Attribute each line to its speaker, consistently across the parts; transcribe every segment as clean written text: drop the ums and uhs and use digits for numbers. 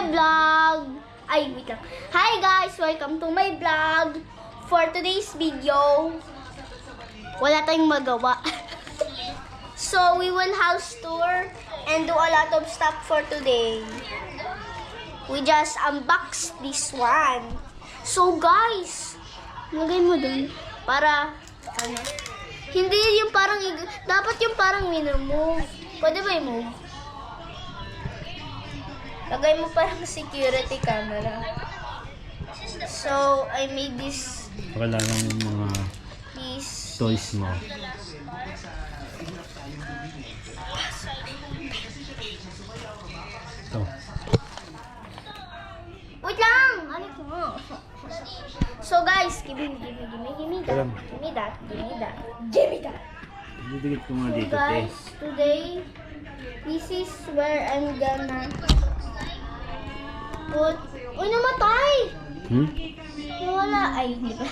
Speaker 1: vlog! Ay, wait lang. Hi guys! Welcome to my vlog! For today's video, wala tayong magawa. So, we will house tour and do a lot of stuff for today. We just unbox this one. So guys, lagay mo dun para, ano, hindi yung parang, dapat yung parang minimove. Pwede ba i-move? Lagay mo parang security camera. So, I made this.
Speaker 2: Kailangan yung mga toys mo. Ito.
Speaker 1: Wait lang! Ano ko? So guys, give me that.
Speaker 2: Didikit ko mga
Speaker 1: So
Speaker 2: dito,
Speaker 1: guys, today, this is where I'm gonna put... Uy, namatay! Wala. Ay, hindi pa.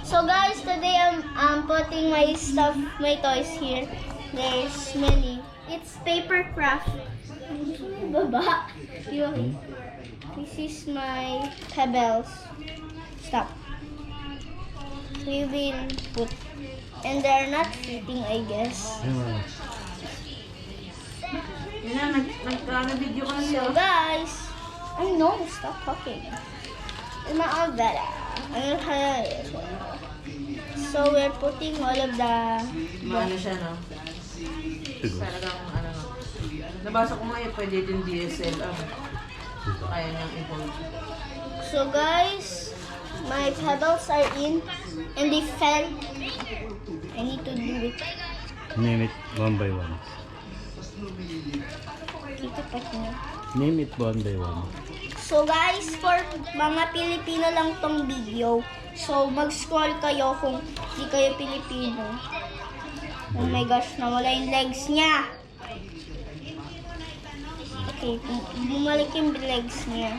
Speaker 1: So guys, today I'm putting my stuff, my toys here. There's many. It's paper craft. Baba. This is my pebbles. Stop. We will put, and they're not fitting, I guess.
Speaker 3: Nag-video ka
Speaker 1: So guys, I know, stop talking. Am I all better? So we're putting all of the...
Speaker 3: Ano siya, no? Talagang, ano, nabasa ko nga yung pwede din DSLR. Kaya niyang i-hold.
Speaker 1: So guys, my pebbles are in, and they fell. I need to do it.
Speaker 2: Name it one by one.
Speaker 1: Kita pa niya.
Speaker 2: Name it one by one.
Speaker 1: So guys, for mga Pilipino lang tong video. So mag-scroll kayo kung di kayo Pilipino. Oh my gosh, nawala yung legs niya. Okay, bumalik yung legs niya.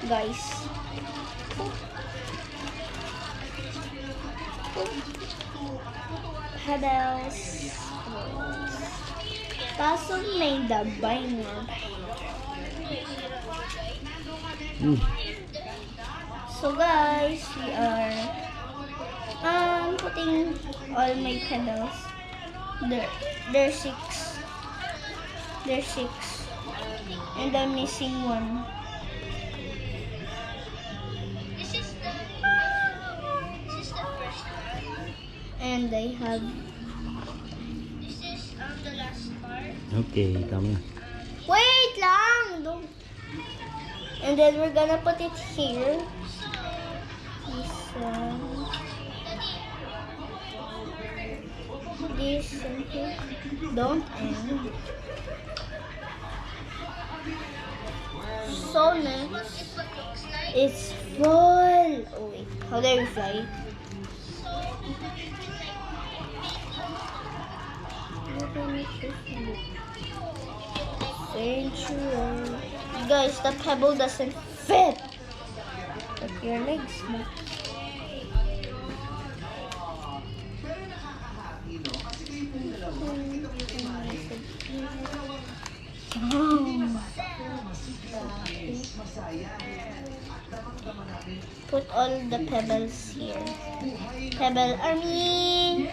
Speaker 1: Guys. Pebbles. Kaso may dabay na. So guys, we are putting all my pebbles. There's six. And I'm missing one. This is the first one. And I have... This is the last part.
Speaker 2: Okay, tama.
Speaker 1: Wait lang! Don't. And then we're gonna put it here. This one. This and here. Don't end. So next, it's full. Oh wait, how do I fly? Sanctuary. Guys, the pebble doesn't fit. But your legs fit. Put all the pebbles here. Pebble army.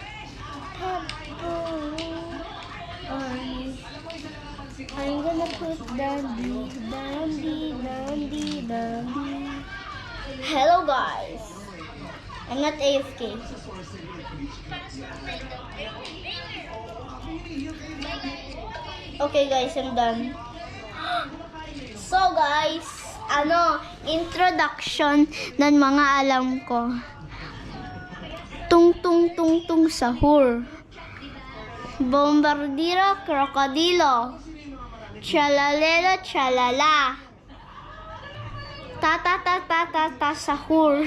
Speaker 1: Pebble army. I'm gonna put Dandy. Hello guys. I'm not AFK. Okay guys, I'm done. So guys, introduction ng mga alam ko. Tung tung tung tung sahur. Bombardiro krokodilo. Chalalelo chalala. Ta ta ta ta ta ta sahur.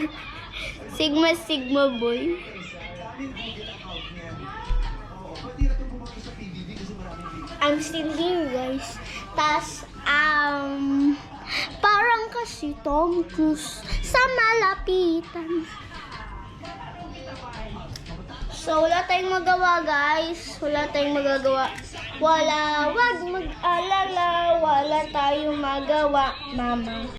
Speaker 1: Sigma sigma boy. I'm still here guys. Tas parang kasi Tom Cruise sa malapitan. So wala tayong magawa guys. Wala tayong magagawa. Wag mag-alala, wala tayong magawa, mama.